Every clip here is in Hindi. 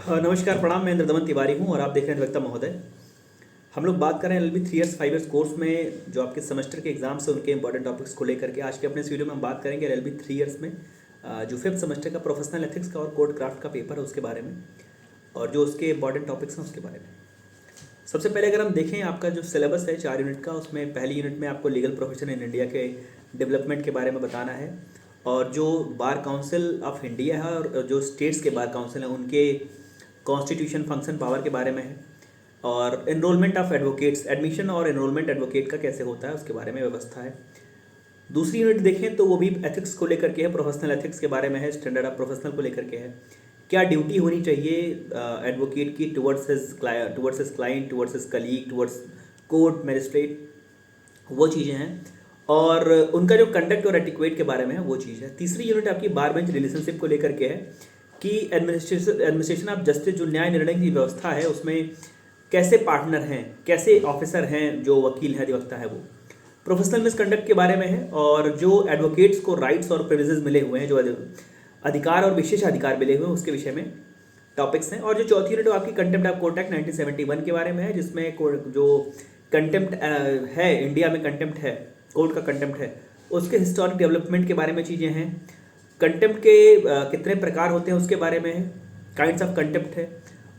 नमस्कार, प्रणाम। मैं इंद्रदमन तिवारी हूँ और आप देख रहे हैं अधिवक्ता महोदय। हम लोग बात कर रहे हैं एलएलबी 3 इयर्स 5 इयर्स कोर्स में जो आपके सेमेस्टर के एग्जाम्स हैं उनके इंपॉर्टेंट टॉपिक्स को लेकर के। आज के अपने इस वीडियो में हम बात करेंगे एलएलबी 3 इयर्स में जो फिफ्थ सेमेस्टर का प्रोफेशनल एथिक्स का और कोड क्राफ्ट का पेपर है उसके बारे में, और जो उसके इंपॉर्टेंट टॉपिक्स हैं उसके बारे में। सबसे पहले अगर हम देखें आपका जो सिलेबस है 4 यूनिट का, उसमें पहली यूनिट में आपको लीगल प्रोफेशन इन इंडिया के डेवलपमेंट के बारे में बताना है, और जो बार काउंसिल ऑफ इंडिया है और जो स्टेट्स के बार काउंसिल हैं उनके कॉन्स्टिट्यूशन फंक्शन पावर के बारे में है, और एनरोलमेंट ऑफ एडवोकेट्स, एडमिशन और एनरोलमेंट एडवोकेट का कैसे होता है उसके बारे में व्यवस्था है। दूसरी यूनिट देखें तो वो भी एथिक्स को लेकर के है, प्रोफेशनल एथिक्स के बारे में है, स्टैंडर्ड ऑफ प्रोफेशनल को लेकर के है। क्या ड्यूटी होनी चाहिए एडवोकेट की towards his client, towards his colleague, towards court magistrate, वो चीज़ें हैं, और उनका जो कंडक्ट और एटिक्वेट के बारे में है वो चीज़ है। तीसरी यूनिट आपकी बार बेंच रिलेशनशिप को लेकर के है कि एडमिनिस्ट्रेशन ऑफ जस्टिस, जो न्याय निर्णय की व्यवस्था है उसमें कैसे पार्टनर हैं, कैसे ऑफिसर हैं, जो वकील है, अधिवक्ता है, वो प्रोफेशनल मिसकंडक्ट के बारे में है, और जो एडवोकेट्स को राइट्स और प्रिविलेजेस मिले हुए हैं, जो अधिकार और विशेषाधिकार मिले हुए हैं उसके विषय में टॉपिक्स हैं। और जो चौथी यूनिट आपकी कंटेम्प्ट ऑफ कोर्ट एक्ट 1971 के बारे में है, जिसमें जो कंटेम्प्ट है, इंडिया में कंटेम्प्ट है, कोर्ट का कंटेम्प्ट है, उसके हिस्टोरिक डेवलपमेंट के बारे में चीज़ें हैं। कंटेम्प्ट के कितने प्रकार होते हैं उसके बारे में है, काइंड्स ऑफ कंटेम्प्ट है,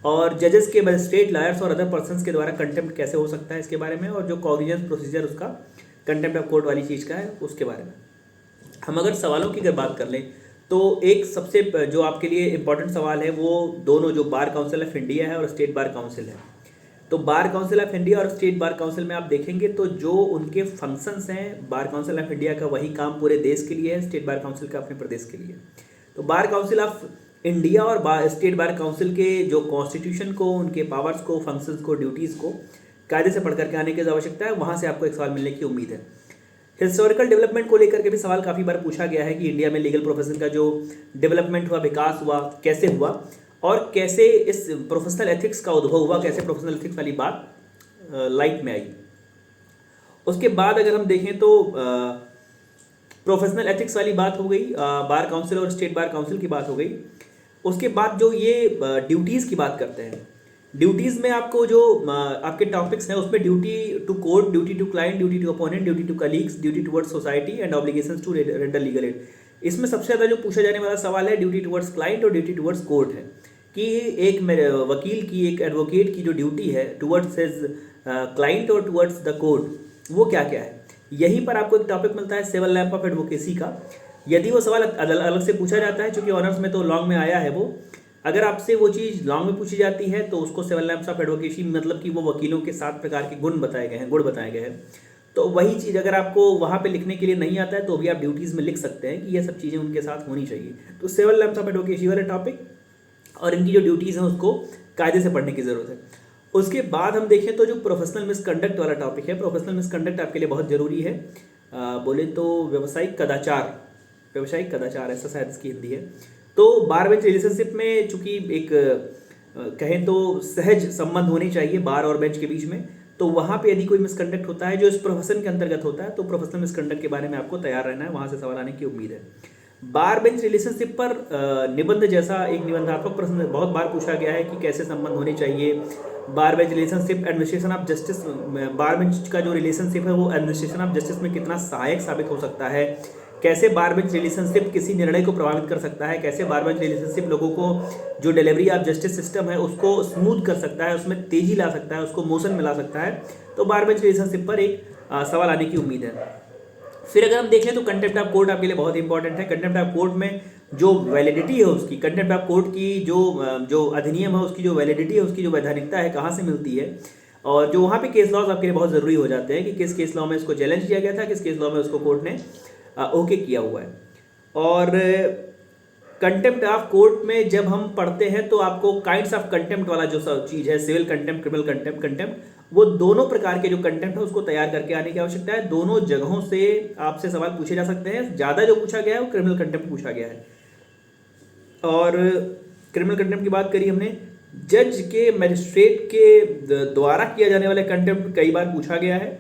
और जजेस के, मजिस्ट्रेट, लॉयर्स और अदर पर्सन्स के द्वारा कंटेम्प्ट कैसे हो सकता है इसके बारे में, और जो कॉग्निजेंस प्रोसीजर उसका कंटेम्प्ट ऑफ कोर्ट वाली चीज़ का है उसके बारे में। हम अगर सवालों की अगर बात कर लें तो एक सबसे जो आपके लिए इंपॉर्टेंट सवाल है वो दोनों, जो बार काउंसिल ऑफ इंडिया है और स्टेट बार काउंसिल है। तो बार काउंसिल ऑफ इंडिया और स्टेट बार काउंसिल में आप देखेंगे तो जो उनके फंक्शंस हैं, बार काउंसिल ऑफ इंडिया का वही काम पूरे देश के लिए है, स्टेट बार काउंसिल का अपने प्रदेश के लिए। तो बार काउंसिल ऑफ इंडिया और स्टेट बार काउंसिल के जो कॉन्स्टिट्यूशन को, उनके पावर्स को, फंक्शंस को, ड्यूटीज़ को कायदे से पढ़ करके आने की आवश्यकता है, वहाँ से आपको एक सवाल मिलने की उम्मीद है। हिस्टोरिकल डेवलपमेंट को लेकर के भी सवाल काफ़ी बार पूछा गया है कि इंडिया में लीगल प्रोफेशन का जो डेवलपमेंट हुआ, विकास हुआ, कैसे हुआ, और कैसे इस प्रोफेशनल एथिक्स का उद्भव हुआ, कैसे प्रोफेशनल एथिक्स वाली बात लाइट में आई। उसके बाद अगर हम देखें तो प्रोफेशनल एथिक्स वाली बात हो गई, बार काउंसिल और स्टेट बार काउंसिल की बात हो गई। उसके बाद जो ये ड्यूटीज़ की बात करते हैं, ड्यूटीज़ में आपको जो आपके टॉपिक्स हैं उसमें duty to court, duty to client, duty to opponent, duty to colleagues, duty towards society and obligations to render legal aid. इसमें सबसे ज़्यादा जो पूछा जाने वाला सवाल है ड्यूटी टुवर्ड्स क्लाइंट और ड्यूटी टुवर्ड्स कोर्ट है, कि एक वकील की, एक एडवोकेट की जो ड्यूटी है टुवर्ड्स हिज क्लाइंट और टुवर्ड्स द कोर्ट, वो क्या क्या है। यहीं पर आपको एक टॉपिक मिलता है सिविल लैम्प ऑफ एडवोकेसी का। यदि वो सवाल अलग से पूछा जाता है, चूँकि ऑनर्स में तो लॉन्ग में आया है वो, अगर आपसे वो चीज़ लॉन्ग में पूछी जाती है तो उसको सिविल लैम्प्स ऑफ एडवोकेसी, मतलब कि वो वकीलों के 7 प्रकार के गुण बताए गए हैं, गुण बताए गए हैं। तो वही चीज़ अगर आपको वहाँ पे लिखने के लिए नहीं आता है तो भी आप ड्यूटीज़ में लिख सकते हैं कि ये सब चीज़ें उनके साथ होनी चाहिए। तो सिविल लैम्प्स ऑफ एडवोकेसी वाला टॉपिक और इनकी जो ड्यूटीज़ हैं उसको कायदे से पढ़ने की ज़रूरत है। उसके बाद हम देखें तो जो प्रोफेशनल मिसकंडक्ट वाला टॉपिक है, प्रोफेशनल मिसकंडक्ट आपके लिए बहुत ज़रूरी है। बोले तो व्यावसायिक कदाचार ऐसा शायद इसकी हिंदी है। तो बार बेंच रिलेशनशिप में चूंकि एक कहें तो सहज संबंध होने चाहिए बार और बेंच के बीच में, तो वहाँ पे यदि कोई मिसकंडक्ट होता है जो इस प्रोफेशन के अंतर्गत होता है तो प्रोफेशनल मिसकंडक्ट के बारे में आपको तैयार रहना है, वहाँ से सवाल आने की उम्मीद है। बार बेंच रिलेशनशिप पर निबंध जैसा एक निबंधात्मक प्रश्न बहुत बार पूछा गया है कि कैसे संबंध होने चाहिए। Bar bench relationship administration of justice, bar bench का जो रिलेशनशिप है वो एडमिनिस्ट्रेशन ऑफ जस्टिस में कितना सहायक साबित हो सकता है, कैसे बार बेंच रिलेशनशिप किसी निर्णय को प्रभावित कर सकता है, कैसे बार बेंच रिलेशनशिप लोगों को जो डिलीवरी ऑफ जस्टिस सिस्टम है उसको स्मूथ कर सकता है, उसमें तेजी ला सकता है, उसको मोशन में ला सकता है। तो बार बेंच रिलेशनशिप पर एक सवाल आने की उम्मीद है। फिर अगर हम देख लें तो कंटेम्प्ट ऑफ कोर्ट आपके लिए बहुत इंपॉर्टेंट है। कंटेम्प्ट ऑफ कोर्ट में जो वैलिडिटी है उसकी, कंटेम्प्ट ऑफ कोर्ट की जो अधिनियम है उसकी जो वैलिडिटी है, उसकी जो वैधानिकता है, कहाँ से मिलती है, और जो वहाँ पे केस लॉज आपके लिए बहुत ज़रूरी हो जाते हैं कि किस केस लॉ में इसको चैलेंज किया गया था, किस केस लॉ में उसको कोर्ट ने ओके किया हुआ है। और कंटेम्प्ट ऑफ कोर्ट में जब हम पढ़ते हैं तो आपको काइंड्स ऑफ कंटेम्प्ट वाला जो चीज़ है, सिविल कंटेम्प्ट, क्रिमिनल कंटेम्प्ट, वो दोनों प्रकार के जो कंटेम्प्ट है उसको तैयार करके आने की आवश्यकता है। दोनों जगहों से आपसे सवाल पूछे जा सकते हैं। ज़्यादा जो पूछा गया है वो क्रिमिनल कंटेम्प्ट पूछा गया है। और क्रिमिनल कंटेम्प्ट की बात करी हमने, जज के, मजिस्ट्रेट के द्वारा किया जाने वाले कंटेम्प्ट कई बार पूछा गया है।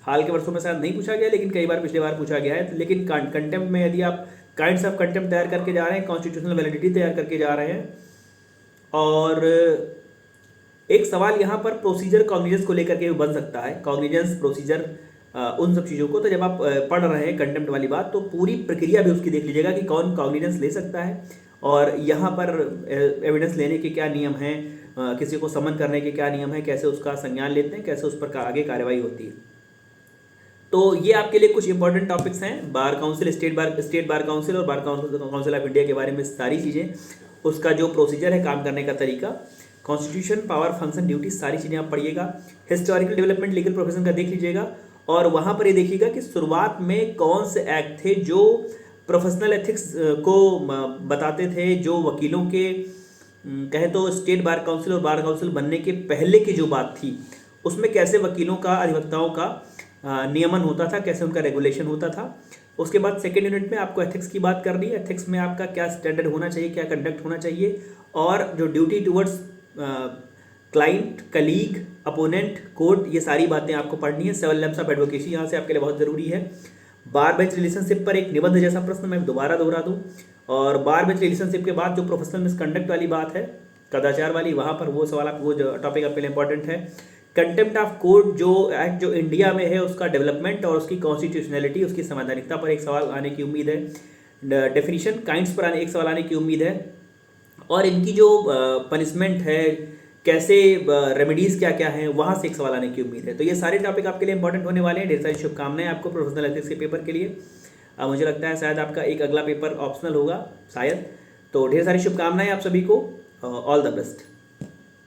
हाल के वर्षों में शायद नहीं पूछा गया, लेकिन कई बार पिछले बार पूछा गया है। लेकिन कंटेम्प्ट में यदि आप काइंड्स ऑफ कंटेम्प्ट तैयार करके जा रहे हैं, कॉन्स्टिट्यूशनल वैलिडिटी तैयार करके जा रहे हैं, और एक सवाल यहाँ पर प्रोसीजर कॉग्निजेंस को लेकर के भी बन सकता है, कॉग्निजेंस प्रोसीजर उन सब चीज़ों को। तो जब आप पढ़ रहे हैं कंटेम्प्ट वाली बात, तो पूरी प्रक्रिया भी उसकी देख लीजिएगा कि कौन कॉग्निजेंस ले सकता है और यहाँ पर एविडेंस लेने के क्या नियम हैं, किसी को समन करने के क्या नियम हैं, कैसे उसका संज्ञान लेते हैं, कैसे उस पर आगे कार्रवाई होती है। तो ये आपके लिए कुछ इंपॉर्टेंट टॉपिक्स हैं, bar council, state bar council और बार काउंसिल ऑफ इंडिया के बारे में सारी चीज़ें, उसका जो प्रोसीजर है, काम करने का तरीका, कॉन्स्टिट्यूशन, पावर, फंक्शन, ड्यूटी, सारी चीज़ें आप पढ़िएगा। हिस्टोरिकल डेवलपमेंट लीगल प्रोफेशन का देख लीजिएगा और वहाँ पर ये देखिएगा कि शुरुआत में कौन से एक्ट थे जो प्रोफेशनल एथिक्स को बताते थे, जो वकीलों के कहें तो स्टेट बार काउंसिल और बार काउंसिल बनने के पहले की जो बात थी, उसमें कैसे वकीलों का, अधिवक्ताओं का नियमन होता था, कैसे उनका रेगुलेशन होता था। उसके बाद सेकेंड यूनिट में आपको एथिक्स की बात करनी है, एथिक्स में आपका क्या स्टैंडर्ड होना चाहिए, क्या कंडक्ट होना चाहिए, और जो duty towards client, colleague, opponent, court, ये सारी बातें आपको पढ़नी है। 7 लेम्स ऑफ एडवोकेसी यहाँ से आपके लिए बहुत ज़रूरी है। बार बेंच रिलेशनशिप पर एक निबंध जैसा प्रश्न मैं दोबारा दोहरा दूँ, और बार बेंच रिलेशनशिप के बाद जो प्रोफेशनल मिसकंडक्ट वाली बात है, कदाचार वाली, वहाँ पर वो सवाल आप, वो जो टॉपिक आपके लिए इंपॉर्टेंट है। कंटेम्प्ट ऑफ कोर्ट जो एक्ट जो इंडिया में है, उसका डेवलपमेंट और उसकी कॉन्स्टिट्यूशनलिटी, उसकी संवैधानिकता पर एक सवाल आने की उम्मीद है। डेफिनेशन काइंड्स पर एक सवाल आने की उम्मीद है, और इनकी जो पनिशमेंट है, कैसे रेमेडीज़ क्या क्या हैं, वहाँ से एक सवाल आने की उम्मीद है। तो ये सारे टॉपिक आपके लिए इंपॉर्टेंट होने वाले हैं। ढेर सारी शुभकामनाएं आपको प्रोफेशनल एथिक्स के पेपर के लिए। मुझे लगता है शायद आपका एक अगला पेपर ऑप्शनल होगा शायद, तो ढेर सारी शुभकामनाएं आप सभी को। All the best.